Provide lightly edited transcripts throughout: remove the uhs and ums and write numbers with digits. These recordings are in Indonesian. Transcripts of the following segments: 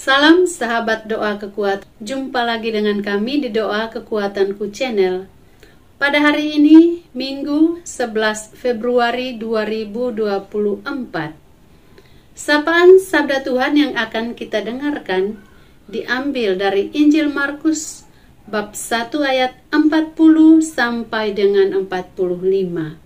Salam sahabat doa kekuatan. Jumpa lagi dengan kami di Doa Kekuatanku Channel. Pada hari ini, Minggu 11 Februari 2024. Sapaan Sabda Tuhan yang akan kita dengarkan diambil dari Injil Markus bab 1 ayat 40 sampai dengan 45.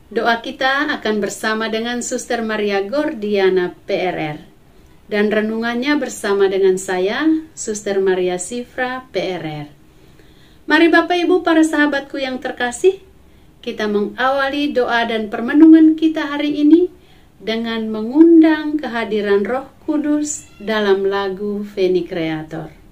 Doa kita akan bersama dengan Suster Maria Gordiana PRR. Dan renungannya bersama dengan saya, Suster Maria Sifra PRR. Mari Bapak Ibu para sahabatku yang terkasih, kita mengawali doa dan permenungan kita hari ini dengan mengundang kehadiran Roh Kudus dalam lagu Veni Creator.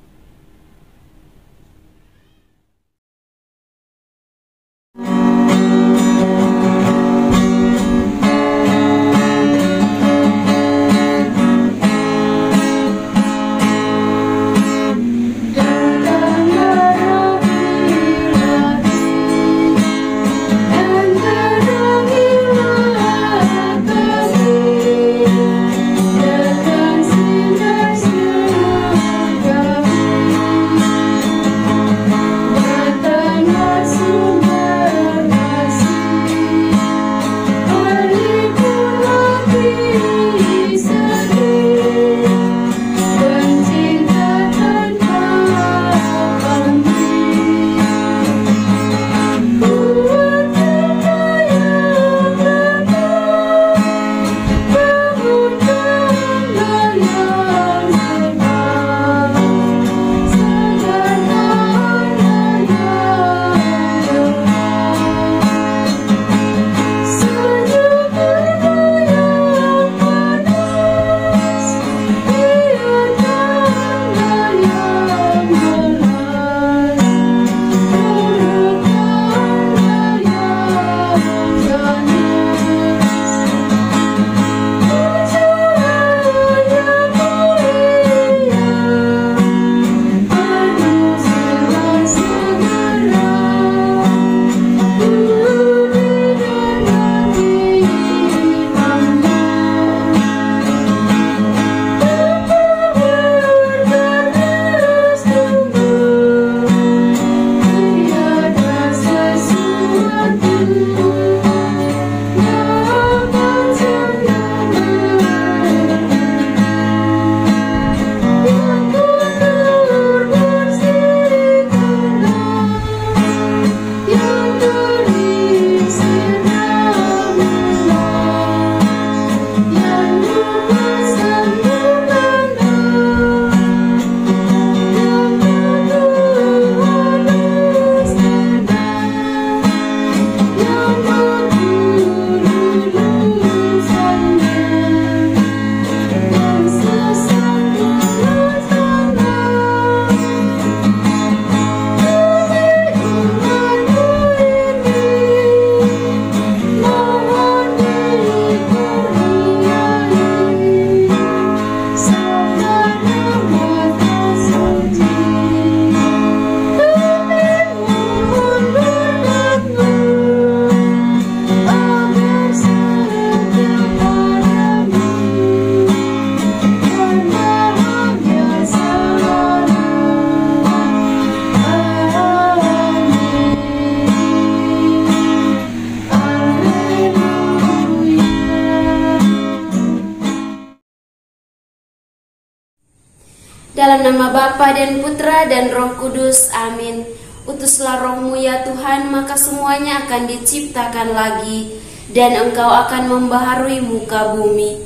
Dalam nama Bapa dan Putra dan Roh Kudus, amin. Utuslah Roh-Mu ya Tuhan, maka semuanya akan diciptakan lagi, dan Engkau akan membaharui muka bumi.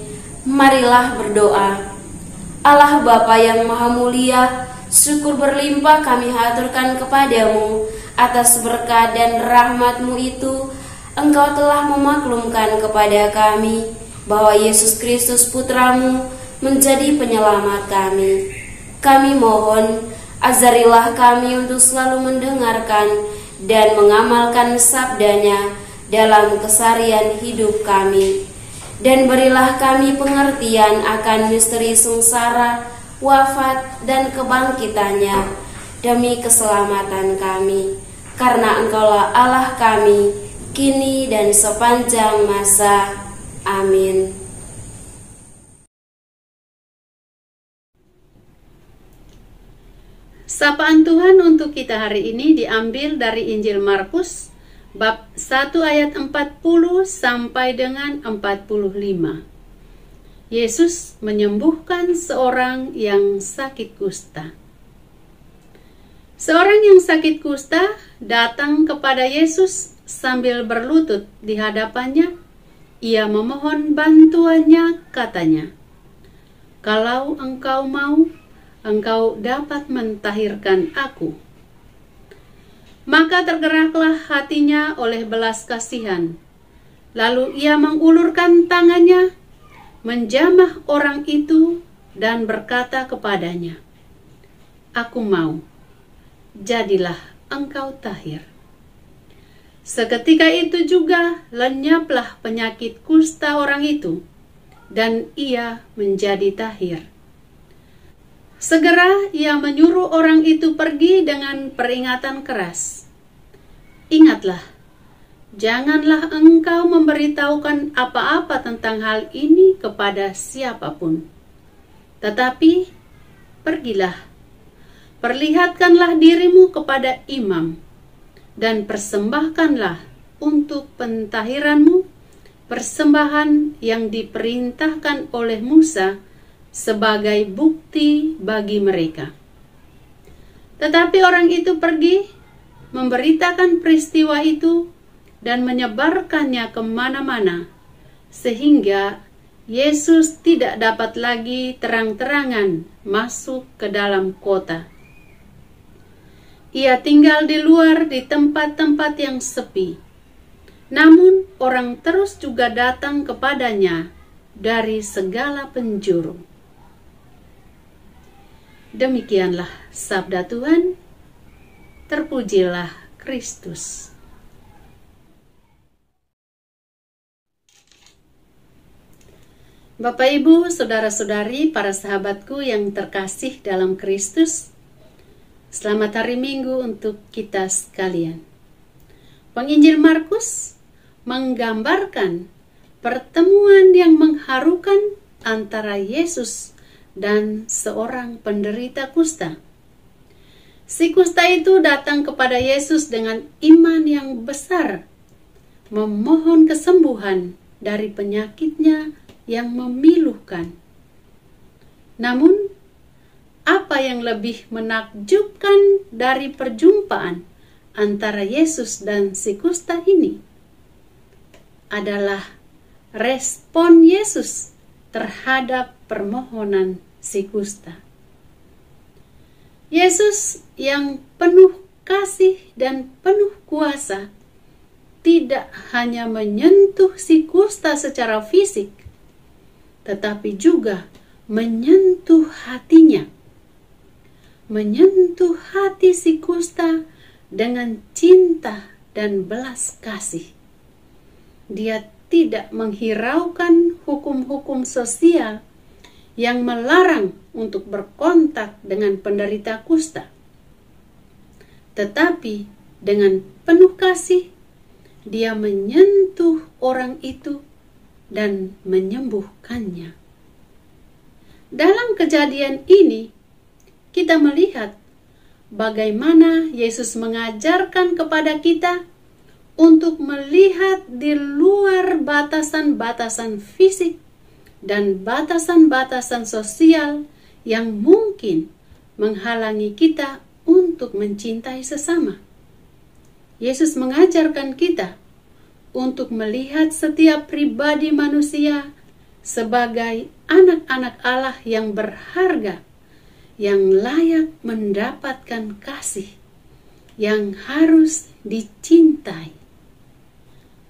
Marilah berdoa. Allah Bapa yang Maha Mulia, syukur berlimpah kami haturkan kepadamu atas berkat dan rahmat-Mu itu. Engkau telah memaklumkan kepada kami bahwa Yesus Kristus Putra-Mu menjadi penyelamat kami. Kami mohon, ajarilah kami untuk selalu mendengarkan dan mengamalkan sabdanya dalam keseharian hidup kami. Dan berilah kami pengertian akan misteri sengsara, wafat, dan kebangkitannya demi keselamatan kami. Karena Engkaulah Allah kami, kini dan sepanjang masa. Amin. Sapaan Tuhan untuk kita hari ini diambil dari Injil Markus bab 1 ayat 40 sampai dengan 45. Yesus menyembuhkan seorang yang sakit kusta. Seorang yang sakit kusta datang kepada Yesus sambil berlutut di hadapannya. Ia memohon bantuannya, katanya, "Kalau engkau mau, engkau dapat mentahirkan aku." Maka tergeraklah hatinya oleh belas kasihan. Lalu ia mengulurkan tangannya, menjamah orang itu dan berkata kepadanya, "Aku mau, jadilah engkau tahir." Seketika itu juga lenyaplah penyakit kusta orang itu, dan ia menjadi tahir. Segera ia menyuruh orang itu pergi dengan peringatan keras. "Ingatlah, janganlah engkau memberitahukan apa-apa tentang hal ini kepada siapapun. Tetapi pergilah, perlihatkanlah dirimu kepada imam, dan persembahkanlah untuk pentahiranmu persembahan yang diperintahkan oleh Musa sebagai bukti bagi mereka." Tetapi orang itu pergi, memberitakan peristiwa itu dan menyebarkannya kemana-mana, sehingga Yesus tidak dapat lagi terang-terangan masuk ke dalam kota. Ia tinggal di luar di tempat-tempat yang sepi. Namun orang terus juga datang kepadanya dari segala penjuru. Demikianlah sabda Tuhan. Terpujilah Kristus. Bapak, Ibu, saudara-saudari, para sahabatku yang terkasih dalam Kristus, selamat hari Minggu untuk kita sekalian. Penginjil Markus menggambarkan pertemuan yang mengharukan antara Yesus dan seorang penderita kusta. Si kusta itu datang kepada Yesus dengan iman yang besar, memohon kesembuhan dari penyakitnya yang memilukan. Namun, apa yang lebih menakjubkan dari perjumpaan antara Yesus dan si kusta ini adalah respon Yesus terhadap permohonan si kusta. Yesus yang penuh kasih dan penuh kuasa tidak hanya menyentuh si kusta secara fisik, tetapi juga menyentuh hatinya, menyentuh hati si kusta dengan cinta dan belas kasih. Dia tidak menghiraukan hukum-hukum sosial yang melarang untuk berkontak dengan penderita kusta. Tetapi dengan penuh kasih, dia menyentuh orang itu dan menyembuhkannya. Dalam kejadian ini, kita melihat bagaimana Yesus mengajarkan kepada kita untuk melihat di luar batasan-batasan fisik dan batasan-batasan sosial yang mungkin menghalangi kita untuk mencintai sesama. Yesus mengajarkan kita untuk melihat setiap pribadi manusia sebagai anak-anak Allah yang berharga, yang layak mendapatkan kasih, yang harus dicintai.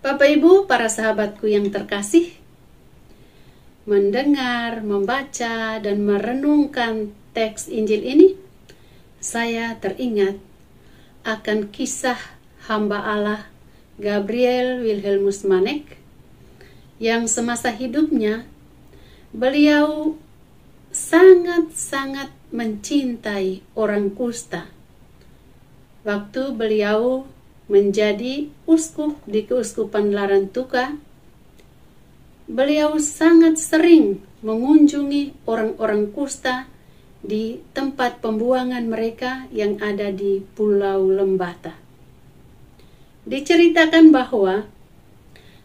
Bapak, Ibu, para sahabatku yang terkasih, mendengar, membaca, dan merenungkan teks Injil ini, saya teringat akan kisah hamba Allah Gabriel Wilhelmus Manek, yang semasa hidupnya beliau sangat-sangat mencintai orang kusta. Waktu beliau menjadi uskup di Keuskupan Larantuka, beliau sangat sering mengunjungi orang-orang kusta di tempat pembuangan mereka yang ada di Pulau Lembata. Diceritakan bahwa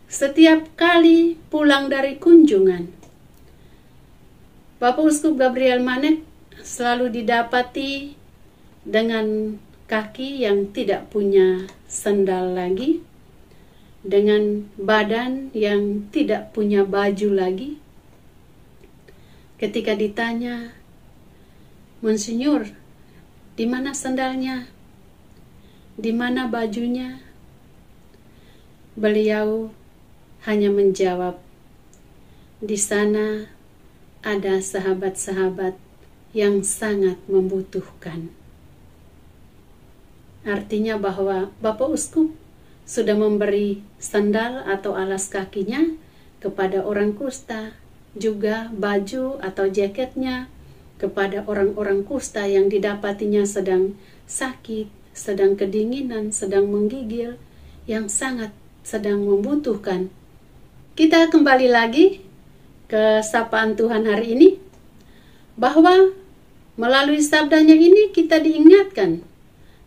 setiap kali pulang dari kunjungan, Bapak Uskup Gabriel Manek selalu didapati dengan kaki yang tidak punya sandal lagi, dengan badan yang tidak punya baju lagi. Ketika ditanya, "Monsinyur, di mana sandalnya? Di mana bajunya?" Beliau hanya menjawab, "Di sana ada sahabat-sahabat yang sangat membutuhkan." Artinya bahwa Bapak Uskup sudah memberi sandal atau alas kakinya kepada orang kusta, juga baju atau jaketnya kepada orang-orang kusta yang didapatinya sedang sakit, sedang kedinginan, sedang menggigil, yang sangat sedang membutuhkan. Kita kembali lagi ke sapaan Tuhan hari ini, bahwa melalui sabdanya ini kita diingatkan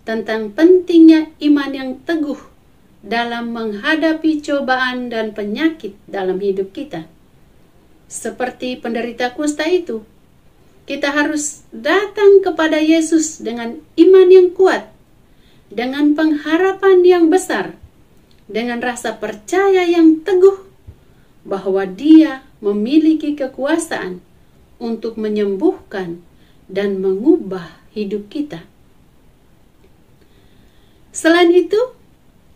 tentang pentingnya iman yang teguh dalam menghadapi cobaan dan penyakit dalam hidup kita. Seperti penderita kusta itu, kita harus datang kepada Yesus dengan iman yang kuat, dengan pengharapan yang besar, dengan rasa percaya yang teguh bahwa Dia memiliki kekuasaan untuk menyembuhkan dan mengubah hidup kita. Selain itu,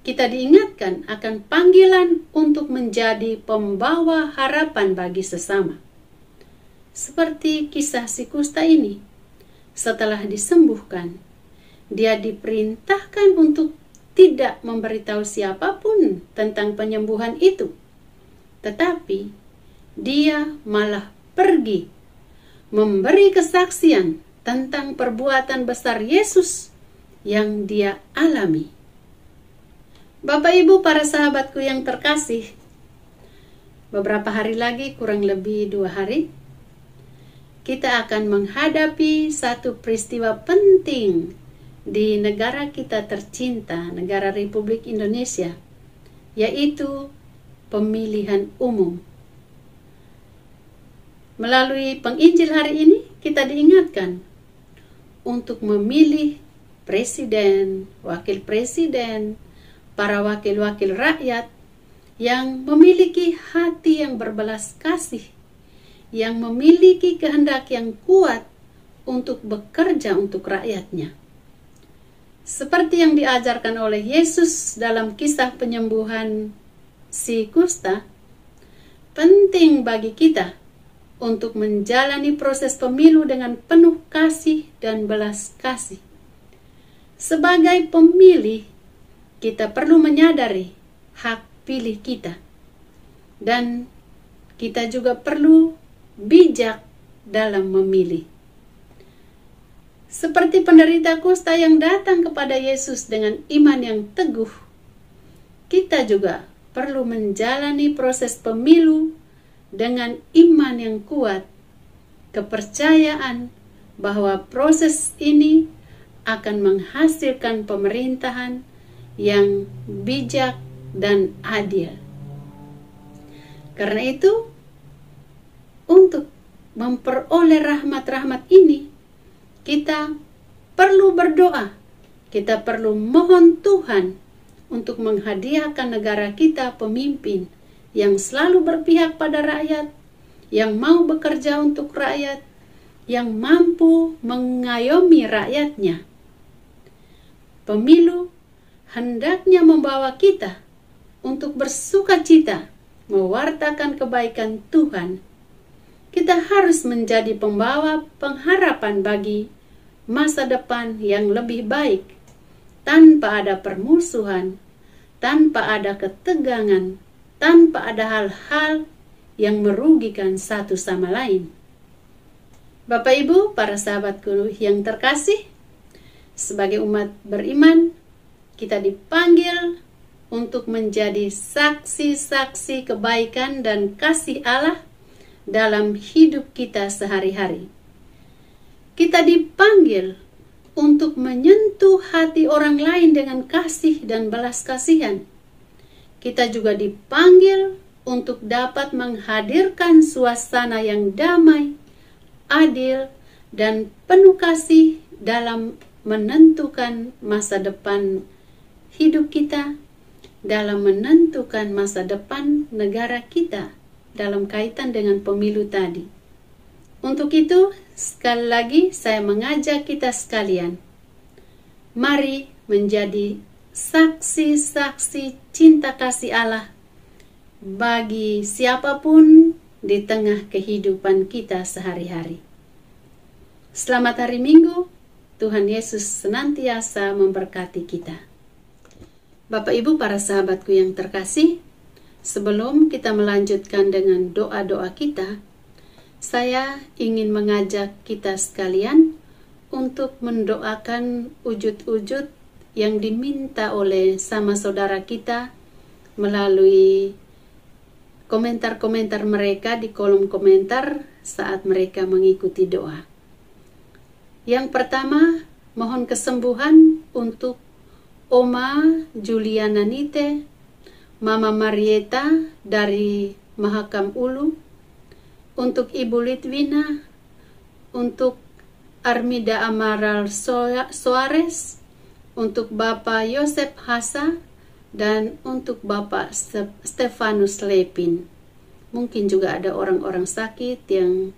kita diingatkan akan panggilan untuk menjadi pembawa harapan bagi sesama. Seperti kisah si kusta ini, setelah disembuhkan, dia diperintahkan untuk tidak memberitahu siapapun tentang penyembuhan itu. Tetapi dia malah pergi memberi kesaksian tentang perbuatan besar Yesus yang dia alami. Bapak Ibu, para sahabatku yang terkasih, beberapa hari lagi, kurang lebih 2 hari, kita akan menghadapi satu peristiwa penting di negara kita tercinta, negara Republik Indonesia, yaitu pemilihan umum. Melalui penginjil hari ini, kita diingatkan untuk memilih presiden, wakil presiden, para wakil-wakil rakyat yang memiliki hati yang berbelas kasih, yang memiliki kehendak yang kuat untuk bekerja untuk rakyatnya. Seperti yang diajarkan oleh Yesus dalam kisah penyembuhan si kusta, penting bagi kita untuk menjalani proses pemilu dengan penuh kasih dan belas kasih. Sebagai pemilih, kita perlu menyadari hak pilih kita, dan kita juga perlu bijak dalam memilih. Seperti penderita kusta yang datang kepada Yesus dengan iman yang teguh, kita juga perlu menjalani proses pemilu dengan iman yang kuat, kepercayaan bahwa proses ini akan menghasilkan pemerintahan yang bijak dan adil. Karena itu, untuk memperoleh rahmat-rahmat ini, kita perlu berdoa, kita perlu mohon Tuhan untuk menghadiahkan negara kita pemimpin yang selalu berpihak pada rakyat, yang mau bekerja untuk rakyat, yang mampu mengayomi rakyatnya. Pemilu hendaknya membawa kita untuk bersukacita, mewartakan kebaikan Tuhan. Kita harus menjadi pembawa pengharapan bagi masa depan yang lebih baik, tanpa ada permusuhan, tanpa ada ketegangan, tanpa ada hal-hal yang merugikan satu sama lain. Bapak Ibu, para sahabatku yang terkasih, sebagai umat beriman, kita dipanggil untuk menjadi saksi-saksi kebaikan dan kasih Allah dalam hidup kita sehari-hari. Kita dipanggil untuk menyentuh hati orang lain dengan kasih dan belas kasihan. Kita juga dipanggil untuk dapat menghadirkan suasana yang damai, adil, dan penuh kasih dalam menentukan masa depan hidup kita, dalam menentukan masa depan negara kita dalam kaitan dengan pemilu tadi. Untuk itu, sekali lagi saya mengajak kita sekalian, mari menjadi saksi-saksi cinta kasih Allah bagi siapapun di tengah kehidupan kita sehari-hari. Selamat hari Minggu, Tuhan Yesus senantiasa memberkati kita. Bapak Ibu, para sahabatku yang terkasih, sebelum kita melanjutkan dengan doa-doa kita, saya ingin mengajak kita sekalian untuk mendoakan wujud-wujud yang diminta oleh sama saudara kita melalui komentar-komentar mereka di kolom komentar saat mereka mengikuti doa. Yang pertama, mohon kesembuhan untuk Oma Juliana Nite, Mama Marieta dari Mahakam Ulu, untuk Ibu Litwina, untuk Armida Amaral Soares, untuk Bapak Yosep Hasa, dan untuk Bapak Stefanus Lepin. Mungkin juga ada orang-orang sakit yang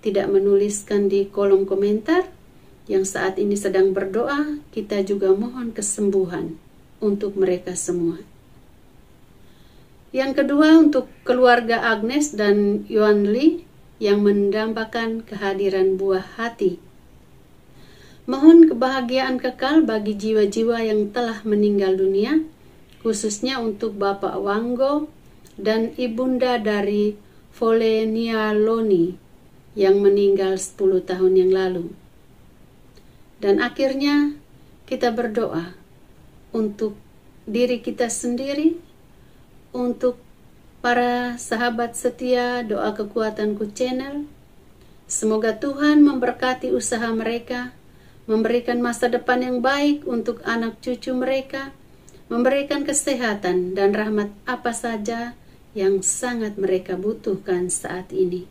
tidak menuliskan di kolom komentar, yang saat ini sedang berdoa. Kita juga mohon kesembuhan untuk mereka semua. Yang kedua, untuk keluarga Agnes dan Yuan Li yang mendambakan kehadiran buah hati. Mohon kebahagiaan kekal bagi jiwa-jiwa yang telah meninggal dunia, khususnya untuk Bapak Wanggo dan Ibunda dari Volenia Loni yang meninggal 10 tahun yang lalu. Dan akhirnya kita berdoa untuk diri kita sendiri, untuk para sahabat setia Doa Kekuatanku Channel. Semoga Tuhan memberkati usaha mereka, memberikan masa depan yang baik untuk anak cucu mereka, memberikan kesehatan dan rahmat apa saja yang sangat mereka butuhkan saat ini.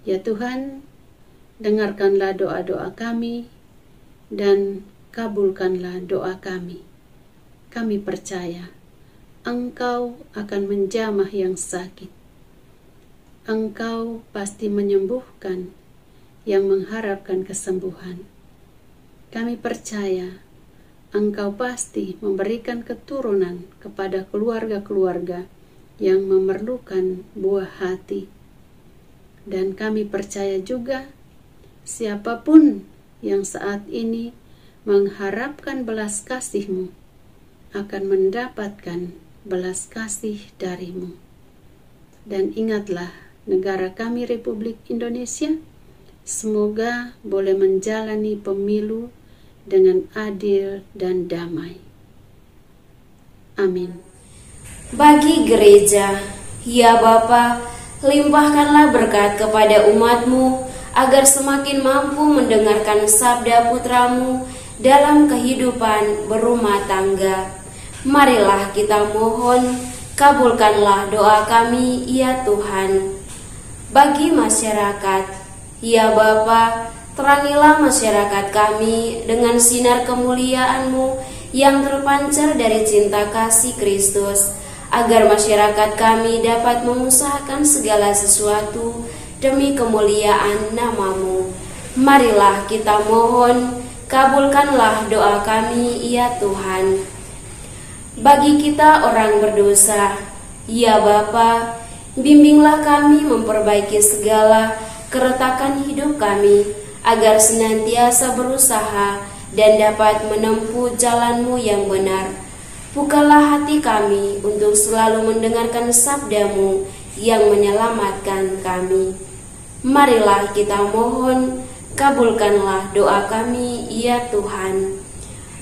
Ya Tuhan, dengarkanlah doa-doa kami dan kabulkanlah doa kami. Kami percaya Engkau akan menjamah yang sakit. Engkau pasti menyembuhkan yang mengharapkan kesembuhan. Kami percaya Engkau pasti memberikan keturunan kepada keluarga-keluarga yang memerlukan buah hati. Dan kami percaya juga siapapun yang saat ini mengharapkan belas kasih-Mu akan mendapatkan belas kasih dari-Mu. Dan ingatlah negara kami Republik Indonesia, semoga boleh menjalani pemilu dengan adil dan damai. Amin. Bagi gereja, ya Bapa, limpahkanlah berkat kepada umat-Mu agar semakin mampu mendengarkan sabda Putra-Mu dalam kehidupan berumah tangga. Marilah kita mohon, kabulkanlah doa kami, ya Tuhan. Bagi masyarakat, ya Bapa, terangilah masyarakat kami dengan sinar kemuliaan-Mu yang terpancar dari cinta kasih Kristus, agar masyarakat kami dapat mengusahakan segala sesuatu demi kemuliaan nama-Mu. Marilah kita mohon, kabulkanlah doa kami, ya Tuhan. Bagi kita orang berdosa, ya Bapa, bimbinglah kami memperbaiki segala keretakan hidup kami, agar senantiasa berusaha dan dapat menempuh jalan-Mu yang benar. Bukalah hati kami untuk selalu mendengarkan sabda-Mu yang menyelamatkan kami. Marilah kita mohon, kabulkanlah doa kami, ya Tuhan.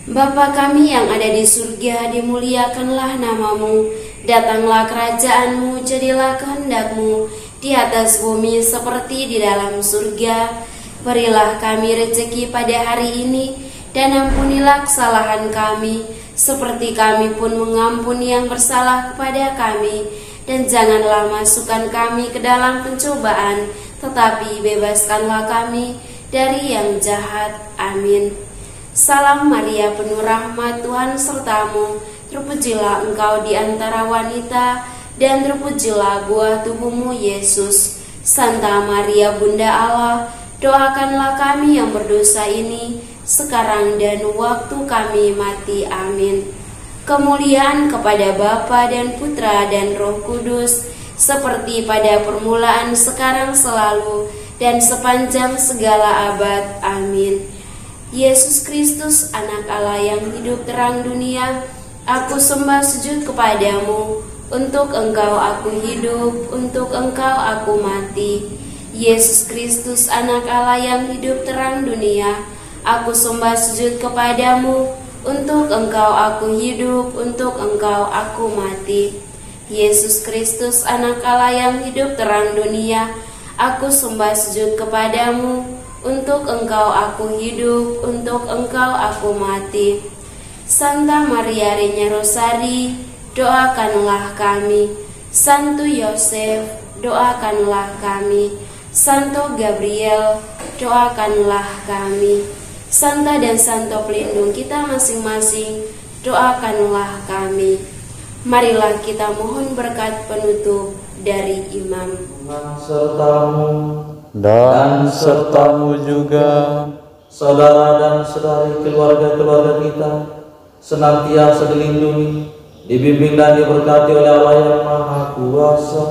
Bapa kami yang ada di surga, dimuliakanlah nama-Mu, datanglah kerajaan-Mu, jadilah kehendak-Mu di atas bumi seperti di dalam surga. Berilah kami rezeki pada hari ini, dan ampunilah kesalahan kami, seperti kami pun mengampuni yang bersalah kepada kami. Dan janganlah masukkan kami ke dalam pencobaan, tetapi bebaskanlah kami dari yang jahat. Amin. Salam Maria, penuh rahmat, Tuhan sertamu. Terpujilah engkau di antara wanita, dan terpujilah buah tubuhmu, Yesus. Santa Maria, Bunda Allah, doakanlah kami yang berdosa ini, sekarang dan waktu kami mati. Amin. Kemuliaan kepada Bapa dan Putra dan Roh Kudus, seperti pada permulaan, sekarang, selalu, dan sepanjang segala abad. Amin. Yesus Kristus, Anak Allah yang hidup terang dunia, aku sembah sujud kepadamu. Untuk Engkau aku hidup, untuk Engkau aku mati. Yesus Kristus, Anak Allah yang hidup terang dunia, aku sembah sujud kepadamu. Untuk Engkau aku hidup, untuk Engkau aku mati. Yesus Kristus, Anak Allah yang hidup terang dunia, aku sembah sujud kepadamu. Untuk Engkau aku hidup, untuk Engkau aku mati. Santa Maria Regina Rosari, doakanlah kami. Santo Yosef, doakanlah kami. Santo Gabriel, doakanlah kami. Santa dan Santo pelindung kita masing-masing, doakanlah kami. Marilah kita mohon berkat penutup dari imam. Tuhan sertamu dan sertamu juga, saudara dan saudari keluarga-keluarga kita, senantiasa dilindungi, dibimbing dan diberkati oleh Allah yang Maha Kuasa,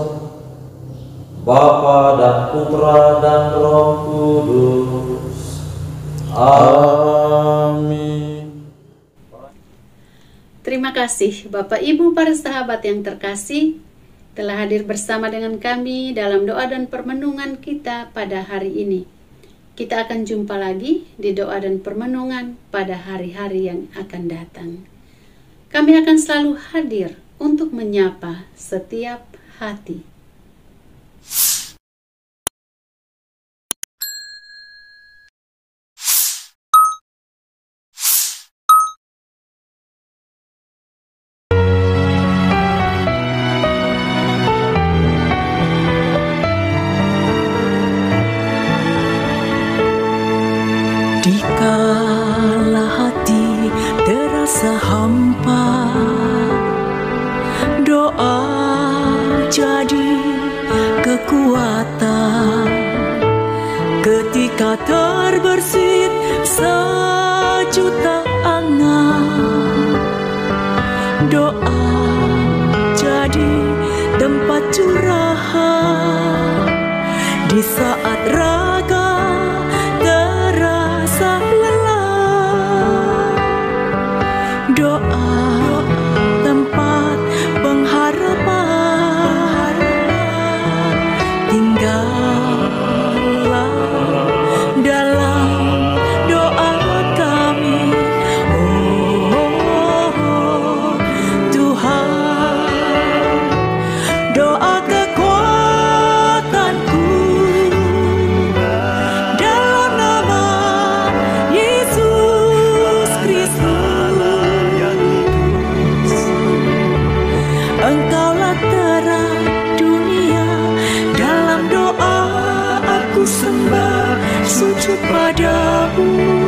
Bapa dan Putra dan Roh Kudus. Amin. Terima kasih Bapak Ibu para sahabat yang terkasih telah hadir bersama dengan kami dalam doa dan permenungan kita pada hari ini. Kita akan jumpa lagi di doa dan permenungan pada hari-hari yang akan datang. Kami akan selalu hadir untuk menyapa setiap hati. Dikala hati terasa hampa, doa jadi kekuatan. Ketika terbersit sejuta angan, doa jadi tempat curahan. Di saat raga terasa lelah, doa tempat pengharapan. Tinggallah dalam doa kami, oh Tuhan. Doa kekuatanku dalam nama Yesus Kristus. Engkaulah terang dunia, dalam doa aku sembah sujud padamu.